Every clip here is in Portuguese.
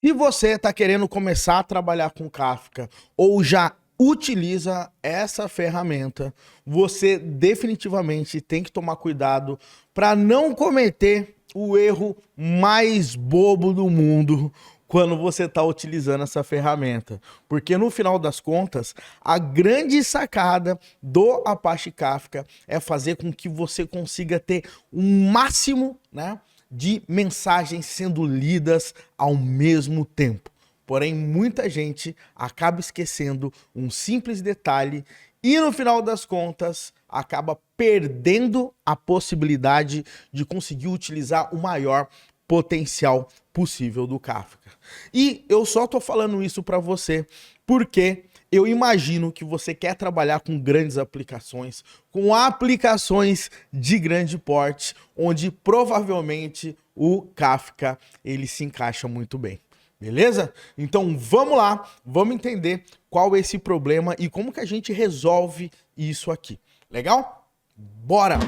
Se você está querendo começar a trabalhar com Kafka ou já utiliza essa ferramenta, você definitivamente tem que tomar cuidado para não cometer o erro mais bobo do mundo quando você está utilizando essa ferramenta. Porque no final das contas, a grande sacada do Apache Kafka é fazer com que você consiga ter um máximo, né, de mensagens sendo lidas ao mesmo tempo. Porém, muita gente acaba esquecendo um simples detalhe e, no final das contas, acaba perdendo a possibilidade de conseguir utilizar o maior potencial possível do Kafka. E eu só tô falando isso para você porque eu imagino que você quer trabalhar com grandes aplicações, com aplicações de grande porte, onde provavelmente o Kafka ele se encaixa muito bem. Beleza? Então vamos lá, vamos entender qual é esse problema e como que a gente resolve isso aqui. Legal? Bora!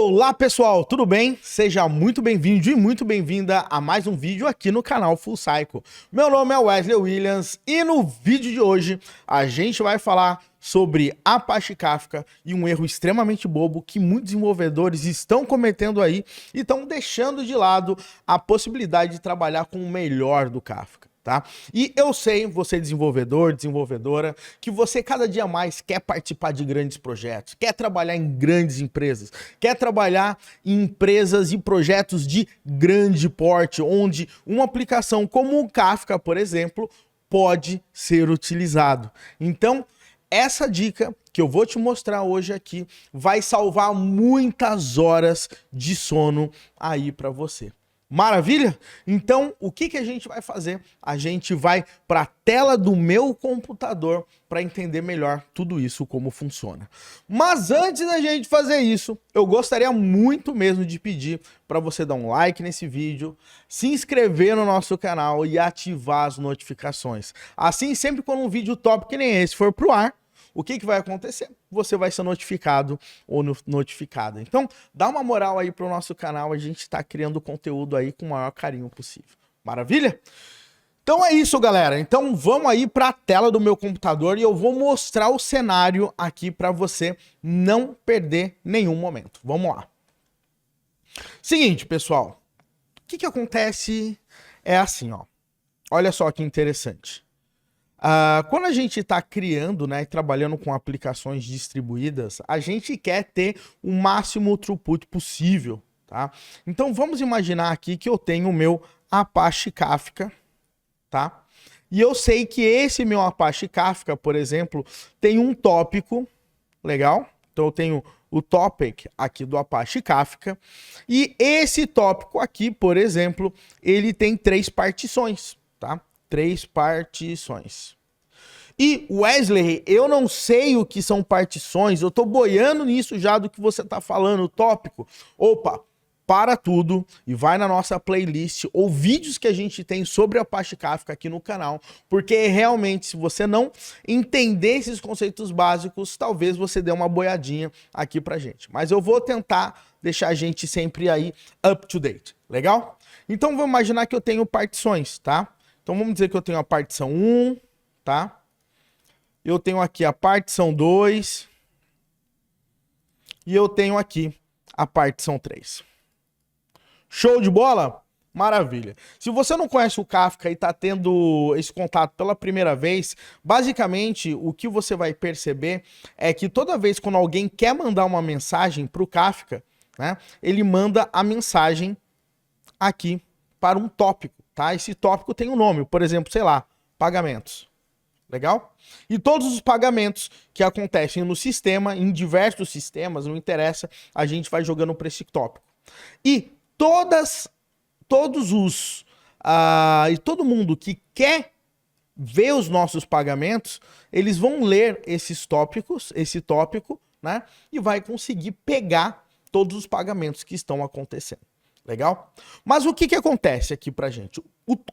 Olá pessoal, tudo bem? Seja muito bem-vindo e muito bem-vinda a mais um vídeo aqui no canal Full Cycle. Meu nome é Wesley Williams e no vídeo de hoje a gente vai falar sobre Apache Kafka e um erro extremamente bobo que muitos desenvolvedores estão cometendo aí e estão deixando de lado a possibilidade de trabalhar com o melhor do Kafka. Tá? E eu sei, você desenvolvedor, desenvolvedora, que você cada dia mais quer participar de grandes projetos, quer trabalhar em grandes empresas, quer trabalhar em empresas e projetos de grande porte, onde uma aplicação como o Kafka, por exemplo, pode ser utilizado. Então, essa dica que eu vou te mostrar hoje aqui vai salvar muitas horas de sono aí para você. Maravilha? Então, o que a gente vai fazer? A gente vai para a tela do meu computador para entender melhor tudo isso, como funciona. Mas antes da gente fazer isso, eu gostaria muito mesmo de pedir para você dar um like nesse vídeo, se inscrever no nosso canal e ativar as notificações. Assim, sempre quando um vídeo top que nem esse for pro ar, o que vai acontecer? Você vai ser notificado ou notificada. Então, dá uma moral aí pro nosso canal, a gente está criando conteúdo aí com o maior carinho possível. Maravilha? Então é isso, galera. Então vamos aí para a tela do meu computador e eu vou mostrar o cenário aqui para você não perder nenhum momento. Vamos lá. Seguinte, pessoal. O que acontece é assim, ó. Olha só que interessante. Quando a gente está criando, né, e trabalhando com aplicações distribuídas, a gente quer ter o máximo throughput possível, tá? Então vamos imaginar aqui que eu tenho o meu Apache Kafka, tá? E eu sei que esse meu Apache Kafka, por exemplo, tem um tópico, legal? Então eu tenho o topic aqui do Apache Kafka, e esse tópico aqui, por exemplo, ele tem 3 partições, tá? 3 partições. E Wesley, eu não sei o que são partições, eu tô boiando nisso já do que você tá falando, o tópico. Opa, para tudo e vai na nossa playlist ou vídeos que a gente tem sobre Apache Kafka aqui no canal, porque realmente se você não entender esses conceitos básicos, talvez você dê uma boiadinha aqui pra gente. Mas eu vou tentar deixar a gente sempre aí up to date, legal? Então vamos imaginar que eu tenho partições, tá? Então vamos dizer que eu tenho a partição 1, tá? Eu tenho aqui a partição 2 e eu tenho aqui a partição 3. Show de bola? Maravilha. Se você não conhece o Kafka e está tendo esse contato pela primeira vez, basicamente o que você vai perceber é que toda vez quando alguém quer mandar uma mensagem para o Kafka, né, ele manda a mensagem aqui para um tópico. Tá? Esse tópico tem um nome, por exemplo, sei lá, pagamentos. Legal? E todos os pagamentos que acontecem no sistema, em diversos sistemas, não interessa, a gente vai jogando para esse tópico. E todo mundo que quer ver os nossos pagamentos, eles vão ler esses tópicos, esse tópico, né? E vai conseguir pegar todos os pagamentos que estão acontecendo. Legal? Mas o que que acontece aqui pra gente?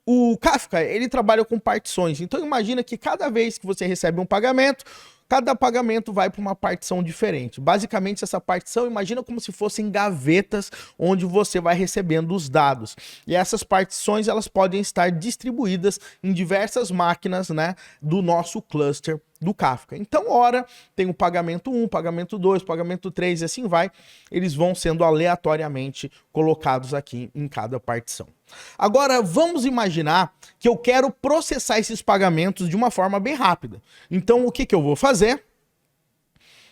O Kafka, ele trabalha com partições. Então imagina que cada vez que você recebe um pagamento, cada pagamento vai para uma partição diferente. Basicamente, essa partição, imagina como se fossem gavetas onde você vai recebendo os dados. E essas partições, elas podem estar distribuídas em diversas máquinas, né, do nosso cluster do Kafka. Então, ora, tem o pagamento 1, pagamento 2, pagamento 3 e assim vai. Eles vão sendo aleatoriamente colocados aqui em cada partição. Agora, vamos imaginar que eu quero processar esses pagamentos de uma forma bem rápida. Então, o que que eu vou fazer?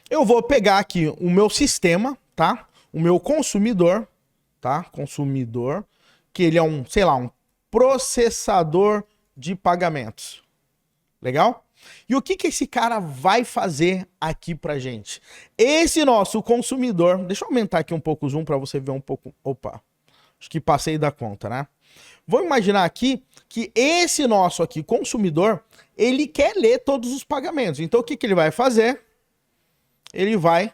Eu vou pegar aqui o meu sistema, tá? O meu consumidor, tá? Consumidor, que ele é um, sei lá, um processador de pagamentos. Legal? E o que que esse cara vai fazer aqui pra gente? Esse nosso consumidor, deixa eu aumentar aqui um pouco o zoom para você ver um pouco. Opa, acho que passei da conta, né? Vou imaginar aqui que esse nosso aqui consumidor, ele quer ler todos os pagamentos. Então o que que ele vai fazer? Ele vai,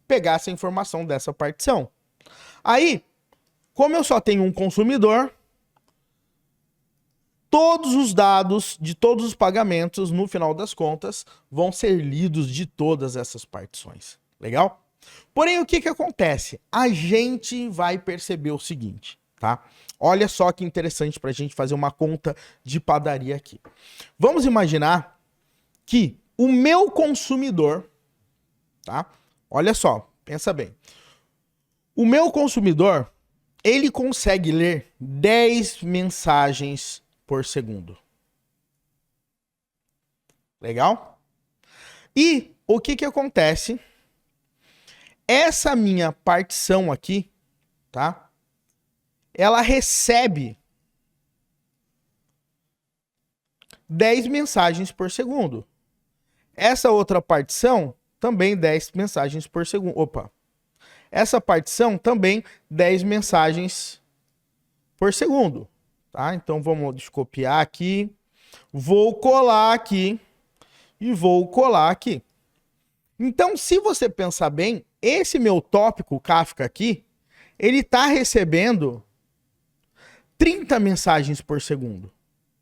pegar essa informação dessa partição. Aí, como eu só tenho um consumidor, todos os dados de todos os pagamentos, no final das contas, vão ser lidos de todas essas partições. Legal? Porém, o que que acontece? A gente vai perceber o seguinte, tá? Olha só que interessante para a gente fazer uma conta de padaria aqui. Vamos imaginar que o meu consumidor, tá? Olha só, pensa bem. O meu consumidor, ele consegue ler 10 mensagens por segundo. Legal? E o que que acontece? Essa minha partição aqui, tá? Ela recebe 10 mensagens por segundo. Essa outra partição também 10 mensagens por segundo. Opa. Essa partição também 10 mensagens por segundo. Tá? Então vamos copiar aqui, vou colar aqui e vou colar aqui. Então, se você pensar bem, esse meu tópico Kafka aqui, ele está recebendo 30 mensagens por segundo,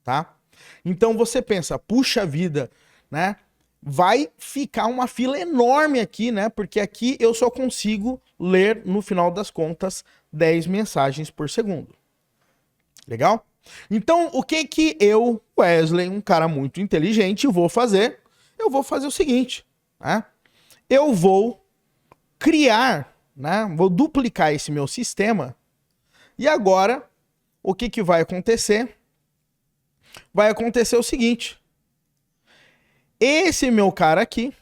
tá? Então você pensa, puxa vida, né? Vai ficar uma fila enorme aqui, né? Porque aqui eu só consigo ler, no final das contas, 10 mensagens por segundo. Legal? Então, o que que eu, Wesley, um cara muito inteligente, vou fazer? Eu vou fazer o seguinte, né? Eu vou criar, né? Vou duplicar esse meu sistema. E agora, o que que vai acontecer? Vai acontecer o seguinte. Esse meu cara aqui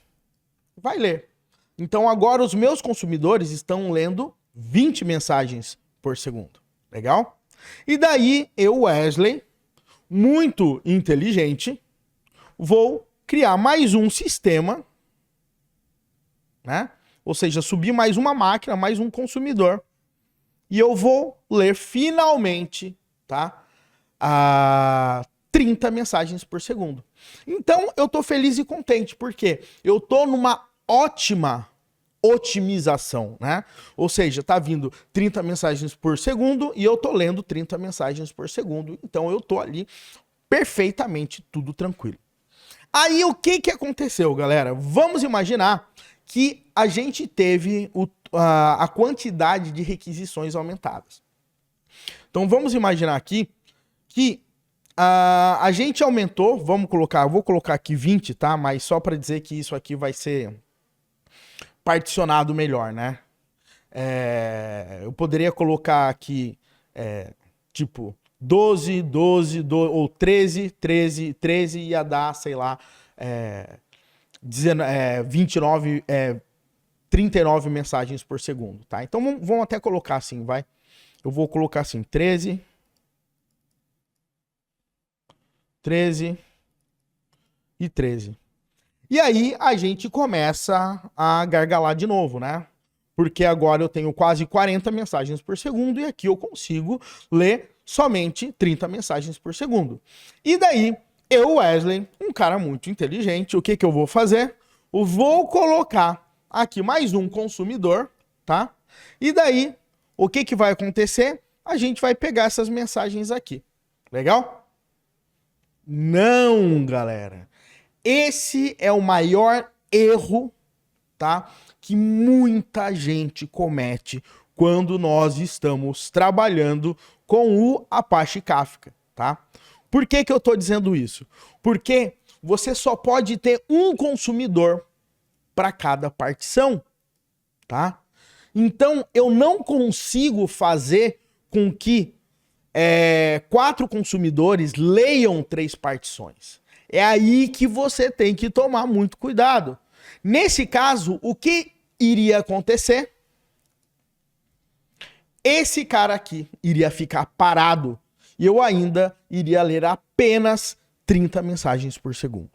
vai ler. Então, agora os meus consumidores estão lendo 20 mensagens por segundo. Legal? E daí, eu, Wesley, muito inteligente, vou criar mais um sistema, né? Ou seja, subir mais uma máquina, mais um consumidor. E eu vou ler finalmente, tá? 30 mensagens por segundo. Então, eu tô feliz e contente, porque eu tô numa ótima otimização, né? Ou seja, tá vindo 30 mensagens por segundo e eu tô lendo 30 mensagens por segundo. Então eu tô ali perfeitamente tudo tranquilo. Aí o que que aconteceu, galera? Vamos imaginar que a gente teve a quantidade de requisições aumentadas. Então vamos imaginar aqui que a gente aumentou, vou colocar aqui 20, tá? Mas só para dizer que isso aqui vai ser particionado melhor, né? Eu poderia colocar aqui, tipo, 12, ou 13, 13, ia dar, sei lá, 29, 39 mensagens por segundo, tá? Então vamos até colocar assim, vai. Eu vou colocar assim, 13 e 13. E aí a gente começa a gargalar de novo, né? Porque agora eu tenho quase 40 mensagens por segundo e aqui eu consigo ler somente 30 mensagens por segundo. E daí, eu, Wesley, um cara muito inteligente, o que que eu vou fazer? Eu vou colocar aqui mais um consumidor, tá? E daí, o que vai acontecer? A gente vai pegar essas mensagens aqui. Legal? Não, galera. Esse é o maior erro, tá? Que muita gente comete quando nós estamos trabalhando com o Apache Kafka, tá? Por que eu tô dizendo isso? Porque você só pode ter um consumidor para cada partição, tá? Então, eu não consigo fazer com que 4 consumidores leiam 3 partições. É aí que você tem que tomar muito cuidado. Nesse caso, o que iria acontecer? Esse cara aqui iria ficar parado e eu ainda iria ler apenas 30 mensagens por segundo.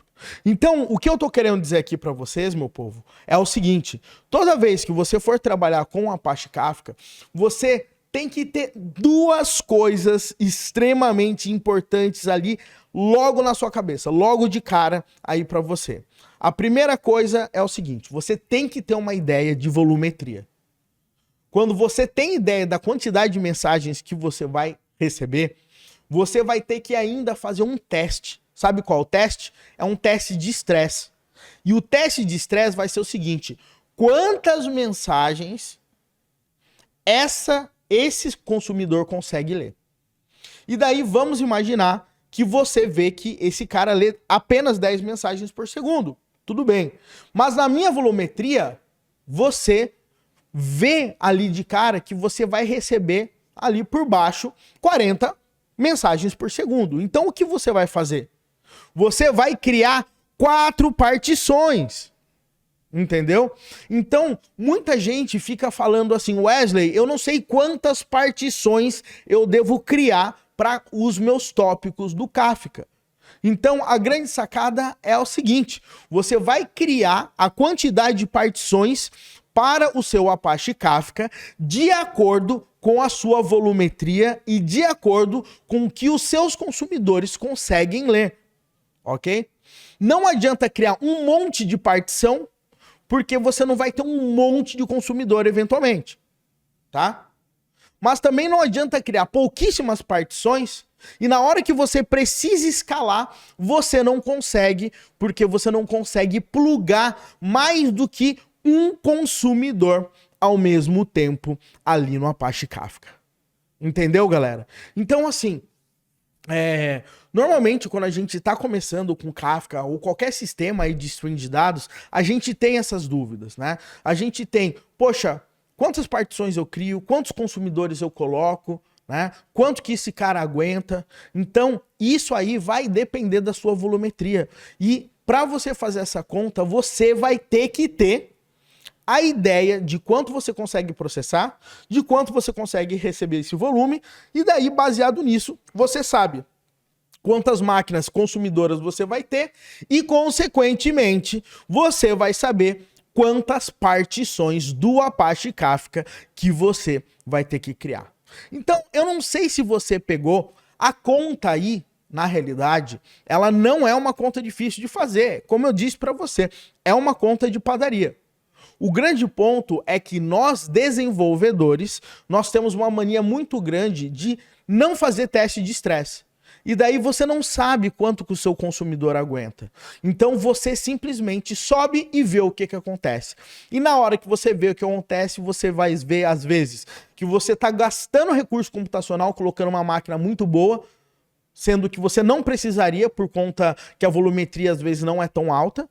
Então, o que eu tô querendo dizer aqui para vocês, meu povo, é o seguinte: toda vez que você for trabalhar com o Apache Kafka, você tem que ter 2 coisas extremamente importantes ali logo na sua cabeça, logo de cara aí para você. A primeira coisa é o seguinte: você tem que ter uma ideia de volumetria. Quando você tem ideia da quantidade de mensagens que você vai receber, você vai ter que ainda fazer um teste. Sabe qual é o teste? É um teste de estresse. E o teste de estresse vai ser o seguinte: quantas mensagens esse consumidor consegue ler? E daí vamos imaginar que você vê que esse cara lê apenas 10 mensagens por segundo. Tudo bem. Mas na minha volumetria, você vê ali de cara que você vai receber ali por baixo 40 mensagens por segundo. Então o que você vai fazer? Você vai criar 4 partições. Entendeu? Então, muita gente fica falando assim: Wesley, eu não sei quantas partições eu devo criar para os meus tópicos do Kafka. Então, a grande sacada é o seguinte: você vai criar a quantidade de partições para o seu Apache Kafka de acordo com a sua volumetria e de acordo com o que os seus consumidores conseguem ler. Ok? Não adianta criar um monte de partição, porque você não vai ter um monte de consumidor eventualmente, tá? Mas também não adianta criar pouquíssimas partições e na hora que você precisa escalar, você não consegue, porque você não consegue plugar mais do que um consumidor ao mesmo tempo ali no Apache Kafka. Entendeu, galera? Então, assim, normalmente quando a gente está começando com Kafka ou qualquer sistema aí de stream de dados, a gente tem essas dúvidas, né? A gente tem, poxa, quantas partições eu crio, quantos consumidores eu coloco, né? Quanto que esse cara aguenta? Então, isso aí vai depender da sua volumetria. E para você fazer essa conta, você vai ter que ter a ideia de quanto você consegue processar, de quanto você consegue receber esse volume, e daí, baseado nisso, você sabe quantas máquinas consumidoras você vai ter e, consequentemente, você vai saber quantas partições do Apache Kafka que você vai ter que criar. Então, eu não sei se você pegou a conta aí. Na realidade, ela não é uma conta difícil de fazer. Como eu disse para você, é uma conta de padaria. O grande ponto é que nós, desenvolvedores, nós temos uma mania muito grande de não fazer teste de estresse. E daí você não sabe quanto que o seu consumidor aguenta. Então você simplesmente sobe e vê o que acontece. E na hora que você vê o que acontece, você vai ver, às vezes, que você está gastando recurso computacional, colocando uma máquina muito boa, sendo que você não precisaria por conta que a volumetria às vezes não é tão alta.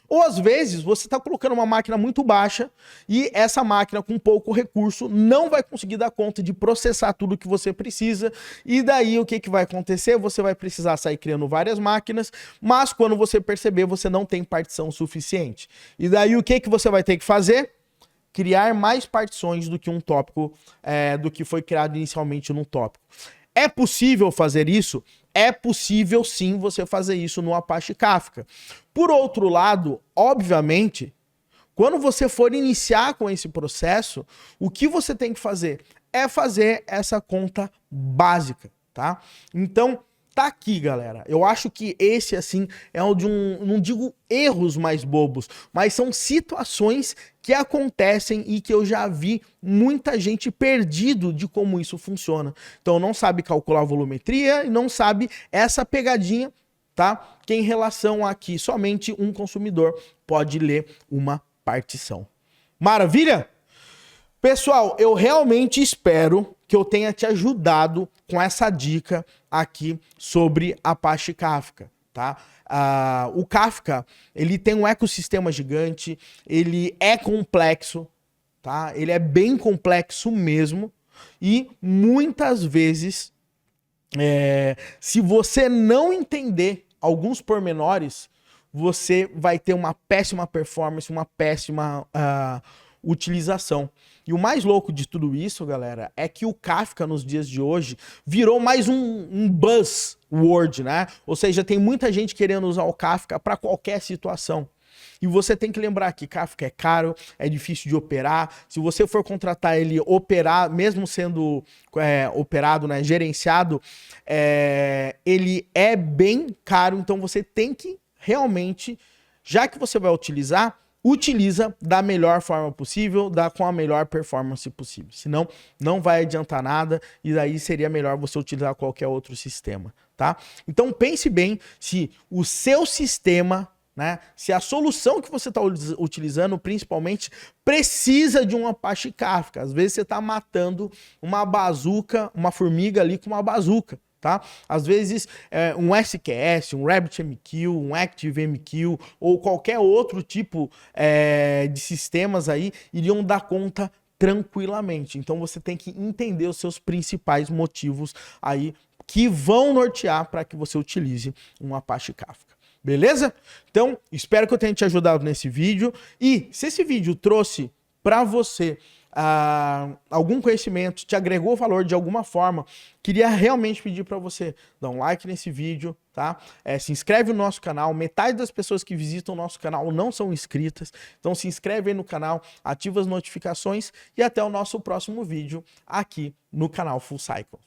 Ou às vezes você está colocando uma máquina muito baixa e essa máquina com pouco recurso não vai conseguir dar conta de processar tudo que você precisa. E daí o que vai acontecer? Você vai precisar sair criando várias máquinas, mas quando você perceber, você não tem partição suficiente. E daí o que você vai ter que fazer? Criar mais partições do que um tópico, do que foi criado inicialmente num tópico. É possível fazer isso? É possível sim você fazer isso no Apache Kafka. Por outro lado, obviamente, quando você for iniciar com esse processo, o que você tem que fazer é fazer essa conta básica, tá? Então, tá aqui, galera. Eu acho que esse, assim, é um de não digo erros mais bobos, mas são situações que acontecem e que eu já vi muita gente perdido de como isso funciona. Então não sabe calcular a volumetria e não sabe essa pegadinha, tá? Que em relação a que somente um consumidor pode ler uma partição. Maravilha? Pessoal, eu realmente espero que eu tenha te ajudado com essa dica aqui sobre Apache Kafka, tá? O Kafka, ele tem um ecossistema gigante, ele é complexo, tá? Ele é bem complexo mesmo e muitas vezes, se você não entender alguns pormenores, você vai ter uma péssima performance, uma péssima utilização. E o mais louco de tudo isso, galera, é que o Kafka nos dias de hoje virou mais um buzzword, né? Ou seja, tem muita gente querendo usar o Kafka para qualquer situação. E você tem que lembrar que Kafka é caro, é difícil de operar. Se você for contratar ele operar, mesmo sendo operado, né, gerenciado, ele é bem caro. Então você tem que realmente, já que você vai utilizar, utiliza da melhor forma possível, com a melhor performance possível. Senão, não vai adiantar nada e daí seria melhor você utilizar qualquer outro sistema, tá? Então pense bem se o seu sistema, né, se a solução que você está utilizando, principalmente, precisa de um Apache Kafka. Às vezes você está matando uma bazuca, uma formiga ali com uma bazuca. Tá? Às vezes um SQS, um RabbitMQ, um ActiveMQ ou qualquer outro tipo de sistemas aí iriam dar conta tranquilamente. Então você tem que entender os seus principais motivos aí que vão nortear para que você utilize um Apache Kafka. Beleza? Então, espero que eu tenha te ajudado nesse vídeo. E se esse vídeo trouxe para você algum conhecimento, te agregou valor de alguma forma, queria realmente pedir para você dar um like nesse vídeo, tá? Se inscreve no nosso canal. Metade das pessoas que visitam o nosso canal não são inscritas, então se inscreve aí no canal, ativa as notificações e até o nosso próximo vídeo aqui no canal Full Cycle.